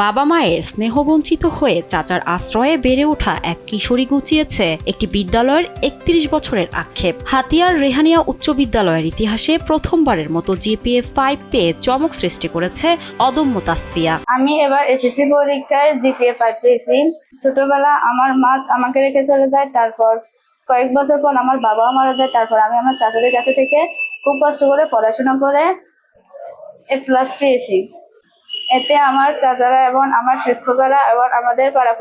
বাবা মায়ের স্নেহবঞ্চিত হয়ে চাচার আশ্রয়ে বেড়ে ওঠা এক কিশোরী গুছিয়েছে একটি বিদ্যালয়ের ৩১ বছরের আক্ষেপ। হাতিয়ার রেহানিয়া উচ্চ বিদ্যালয়ের ইতিহাসে প্রথমবারের মতো জিপিএ 5 পেয়ে চমক সৃষ্টি করেছে অদম্য তাসফিয়া। আমি এবার এসএসসি পরীক্ষায় জিপিএ 5 পেয়েছি। ছোটবেলা আমার মা আমাকে রেখে চলে যায়, তারপর কয়েক বছর পর আমার বাবাও মারা যায়। তারপর আমি আমার চাচাদের কাছে থেকে খুব কষ্ট করে পড়াশোনা করে A+ পেয়েছি। এতে আমার চাচারা এবং আমার শিক্ষকরা এবং আমাদের পাড়া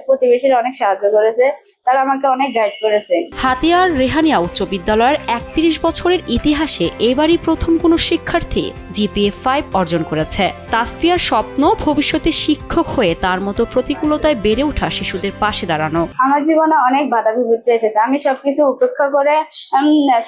প্রতিবেশীরা অনেক সাহায্য করেছে, তারা আমাকে অনেক গাইড করেছে। হাতিয়ার রেহানিয়া উচ্চ বিদ্যালয়ের ৩১ বছরের ইতিহাসে এবারই প্রথম কোনো শিক্ষার্থী জিপিএ 5 অর্জন করেছে। তাসফিয়ার স্বপ্ন ভবিষ্যতে শিক্ষক হয়ে তার মতো প্রতিকূলতায় বেড়ে ওঠা শিশুদের পাশে দাঁড়ানো। আমার জীবনে অনেক বাধা বিপত্তি এসেছে, আমি সবকিছু উপেক্ষা করে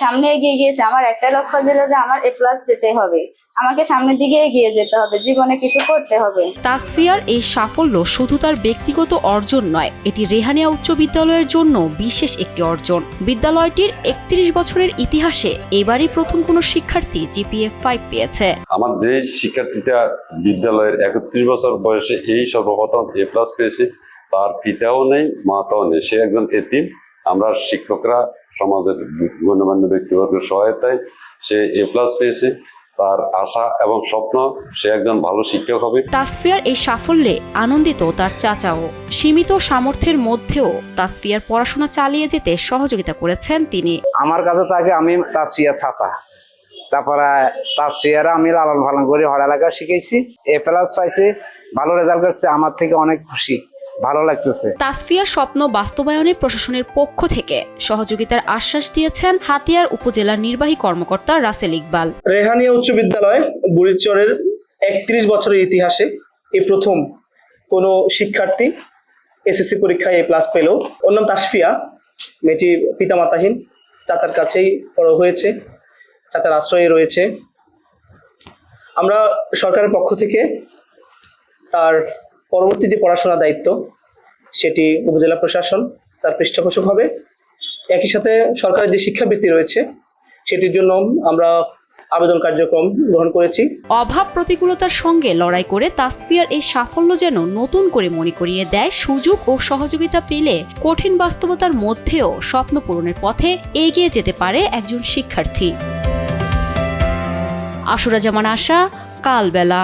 সামনে এগিয়ে গিয়েছি। আমার একটা লক্ষ্য ছিল যে আমার A+ পেতে হবে, আমাকে সামনের দিকে এগিয়ে যেতে হবে, জীবনে কিছু করতে হবে। তাসফিয়ার এই সাফল্য শুধু তার ব্যক্তিগত অর্জন নয়, এটি রেহানিয়া উচ্চ বিদ্যালয়ের জন্য বিশেষ একটি অর্জন। বিদ্যালয়টির 31 বছরের ইতিহাসে এবারই প্রথম কোনো শিক্ষার্থী জিপিএ 5 পেয়েছে। আমার যে শিক্ষার্থীটা বিদ্যালয়ের 31 বছর বয়সে এই সর্বপ্রথম A+ পেয়েছে, তার পিতাও নেই, মাতাও নেই, সে একজন এতিম। আমরা শিক্ষকরা সমাজের গণ্যমান্য ব্যক্তিবর্গের সহায়তায় সে A+ পেয়েছে। তার আশা এবং স্বপ্ন সে একজন ভালো শিক্ষক হবে। তাসফিয়ার এই সাফল্যে আনন্দিত তার চাচাও। সীমিত সামর্থ্যের মধ্যেও তাসফিয়ার পড়াশোনা চালিয়ে যেতে সহযোগিতা করেছেন তিনি। আমার কাছে তাকে আমি তাসফিয়ার চাচা, তারপরে তাসফিয়ার আমি লালন পালন করে পড়ালেখা শিখেছি, A+ পাইছে, ভালো রেজাল্ট করছে, আমার থেকে অনেক খুশি, ভালো লাগতেছে। তাসফিয়ার স্বপ্ন বাস্তবায়নে প্রশাসনের পক্ষ থেকে সহযোগিতার আশ্বাস দিয়েছেন হাতিয়ার উপজেলার নির্বাহী কর্মকর্তা রাসেল ইকবাল। রেহানিয়া উচ্চ বিদ্যালয় বুড়িচরের 31 বছরের ইতিহাসে এই প্রথম কোনো শিক্ষার্থী এসএসসি পরীক্ষায় A+ পেল। ওর নাম তাসফিয়া, মেয়েটি পিতামাতাহীন, চাচার কাছেই বড় হয়েছে, চাচার আশ্রয়ে রয়েছে। আমরা সরকারের পক্ষ থেকে তার পরবর্তী যে পড়াশোনার দায়িত্ব সেটি উপজেলা প্রশাসন তার পৃষ্ঠপোষক হবে। একই সাথে সরকারের যে শিক্ষাবৃত্তি রয়েছে সেটির জন্য আমরা আবেদন কার্যক্রম গ্রহণ করেছি। অভাব প্রতিকূলতার সঙ্গে লড়াই করে তাসফিয়ার এই সাফল্য যেন নতুন করে মনে করিয়ে দেয় সুযোগ ও সহযোগিতা পেলে কঠিন বাস্তবতার মধ্যেও স্বপ্ন পূরণের পথে এগিয়ে যেতে পারে একজন শিক্ষার্থী। আশুরা জামান আশা, কালবেলা।